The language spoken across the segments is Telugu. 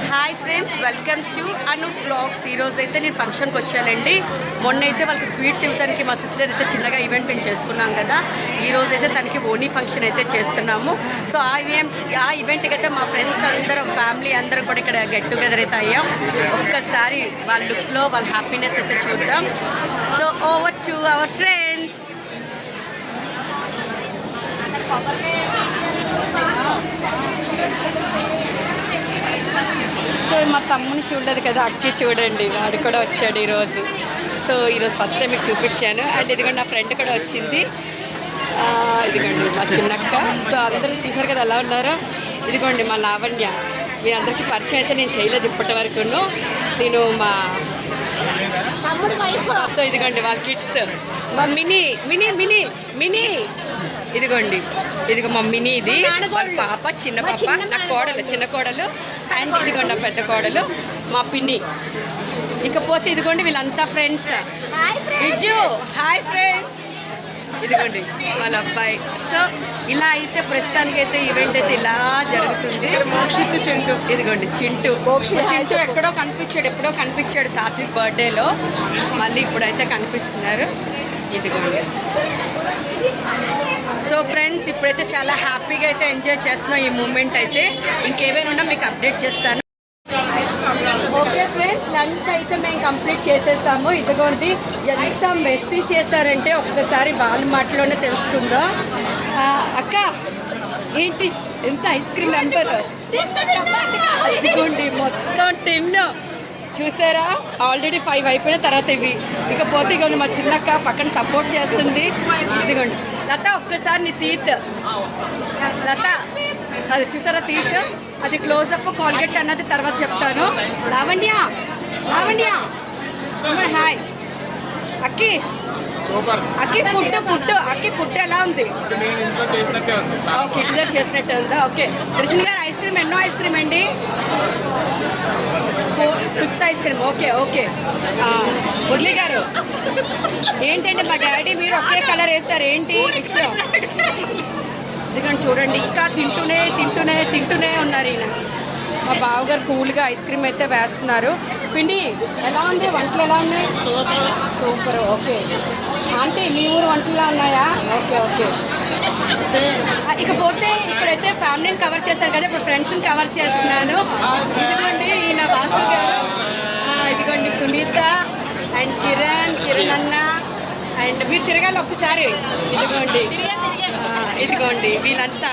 Hi friends, welcome to Anu blogs. ఈరోజు అయితే నేను ఫంక్షన్కి వచ్చానండి. మొన్న అయితే వాళ్ళకి స్వీట్స్ ఇవ్వడానికి మా సిస్టర్ అయితే చిన్నగా ఈవెంట్ మేము చేసుకున్నాం కదా. ఈరోజు అయితే తనకి ఓనీ ఫంక్షన్ అయితే చేస్తున్నాము. సో ఆ ఈవెంట్కి అయితే మా ఫ్రెండ్స్ అందరం, ఫ్యామిలీ అందరం కూడా ఇక్కడ గెట్ టుగెదర్ అయితే అయ్యాం. ఒక్కసారి వాళ్ళ లుక్లో వాళ్ళ హ్యాపీనెస్ అయితే చూద్దాం. So over to our friends. So మా తమ్ముని చూడలేదు కదా, అక్కి చూడండి, వాడు కూడా వచ్చాడు ఈరోజు. సో ఈరోజు ఫస్ట్ టైం మీకు చూపించాను. అండ్ ఇదిగోండి నా ఫ్రెండ్ కూడా వచ్చింది, ఇదిగోండి మా చిన్నక్క. సో అందరూ చూసారు కదా ఎలా ఉన్నారో. ఇదిగోండి మా లావణ్య. మీ అందరికీ పరిచయం అయితే నేను చేయలేదు ఇప్పటి వరకును. నేను మా తమ్ముడు వైఫ్. సో ఇదిగోండి వాళ్ళ కిడ్స్, మా మినీ మినీ మినీ మినీ ఇదిగోండి, ఇదిగో మా మినీ, ఇది వాళ్ళ పాప, చిన్న పాప, నా కోడలు, చిన్న కోడలు. అండ్ ఇదిగోండి నా పెద్ద కోడలు మా పిన్ని. ఇకపోతే ఇదిగోండి వీళ్ళంతా ఫ్రెండ్స్. Viju hi friends. ఇదిగోండి వాళ్ళ అబ్బాయి. సో ఇలా అయితే ప్రస్తుతానికి అయితే ఈవెంట్ అయితే ఇలా జరుగుతుంది. మోక్షిత్ చింటూ, ఇదిగోండి చింటూ. చింటూ ఎక్కడో కనిపించాడు సాత్విక్ బర్త్డేలో, మళ్ళీ ఇప్పుడైతే కనిపిస్తున్నారు. ఇదిగోండి. సో ఫ్రెండ్స్, ఇప్పుడైతే చాలా హ్యాపీగా అయితే ఎంజాయ్ చేస్తున్నాం ఈ మూమెంట్ అయితే. ఇంకేమైనా ఉన్నా మీకు అప్డేట్ చేస్తాను. ఓకే ఫ్రెండ్స్, లంచ్ అయితే మేము కంప్లీట్ చేసేసాము. ఇదిగోండి ఎంత మెస్సీ చేశారంటే ఒక్కసారి వాళ్ళ మాటలోనే తెలుసుకుందాం. అక్క ఏంటి ఎంత ఐస్ క్రీమ్ నెంబర్, ఇదిగోండి మొత్తం 10 చూసారా. ఆల్రెడీ 5 అయిపోయిన తర్వాత ఇవి. ఇకపోతే ఇదిగోండి మా చిన్నక్క పక్కన సపోర్ట్ చేస్తుంది. ఇదిగోండి లత, ఒక్కసారి నీ తీత్ లత, అది చూసారా తీత్, అది క్లోజప్ కాల్గేట్ అన్నది తర్వాత చెప్తాను. లావణ్య లావణ్య హాయ్. అక్కి సూపర్. అక్కి ఫుడ్ ఎలా ఉంది? ఓకే, ఇంట్లో చేసినట్టే ఉందా? ఓకే. కృష్ణ గారు ఐస్ క్రీమ్, ఎన్నో ఐస్ క్రీమ్ అండి? 5th ice cream. Okay okay. Murali గారు ఏంటండి మా డాడీ మీరు ఒకే కలర్ వేస్తారు, ఏంటి విషయం? ఎందుకంటే చూడండి ఇంకా తింటూనే ఉన్నారు ఈయన. మా బావగారు కూల్గా ఐస్ క్రీమ్ అయితే వేస్తున్నారు. పిండి ఎలా ఉంది? వంటలు ఎలా ఉన్నాయి? సూపర్. ఓకే ఆంటీ, మీ ఊరు వంటలు ఉన్నాయా? Okay okay. ఇకపోతే ఇప్పుడైతే ఫ్యామిలీని కవర్ చేశాను కదా, ఇప్పుడు ఫ్రెండ్స్ని కవర్ చేస్తున్నాను. ఇదిగోండి ఈయన వాసు గారు, ఇదిగోండి సునీత అండ్ కిరణ్ అన్న. అండ్ మీరు తిరగాలి ఒక్కసారి. ఇదిగోండి వీళ్ళంతా.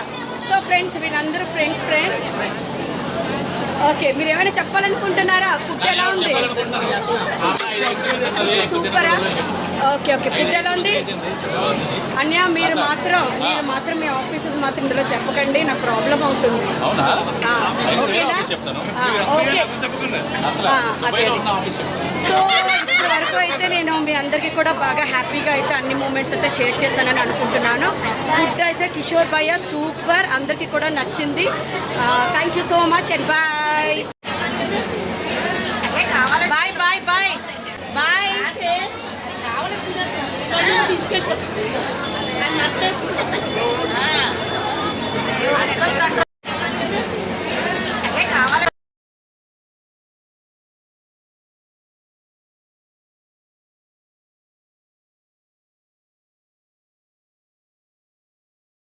సో ఫ్రెండ్స్, వీళ్ళందరూ ఫ్రెండ్స్. ఓకే, మీరు ఏమైనా చెప్పాలనుకుంటున్నారా? ఫుడ్ ఎలా ఉంది? సూపరా. Okay okay. ఫుడ్ ఎలా ఉంది? అన్య మీరు మాత్రం మీ ఆఫీసెస్ మాత్రం ఇందులో చెప్పకండి, నాకు ప్రాబ్లం అవుతుంది. ఓకేనా? ఓకే. అదే. సో ఇప్పటివరకు అయితే నేను మీ అందరికీ కూడా బాగా హ్యాపీగా అయితే అన్ని మూమెంట్స్ అయితే షేర్ చేశానని అనుకుంటున్నాను. ఫుడ్ అయితే కిషోర్ భయ్య సూపర్, అందరికీ కూడా నచ్చింది. Thank you so much and bye bye bye bye bye. తీసుకెళ్ళి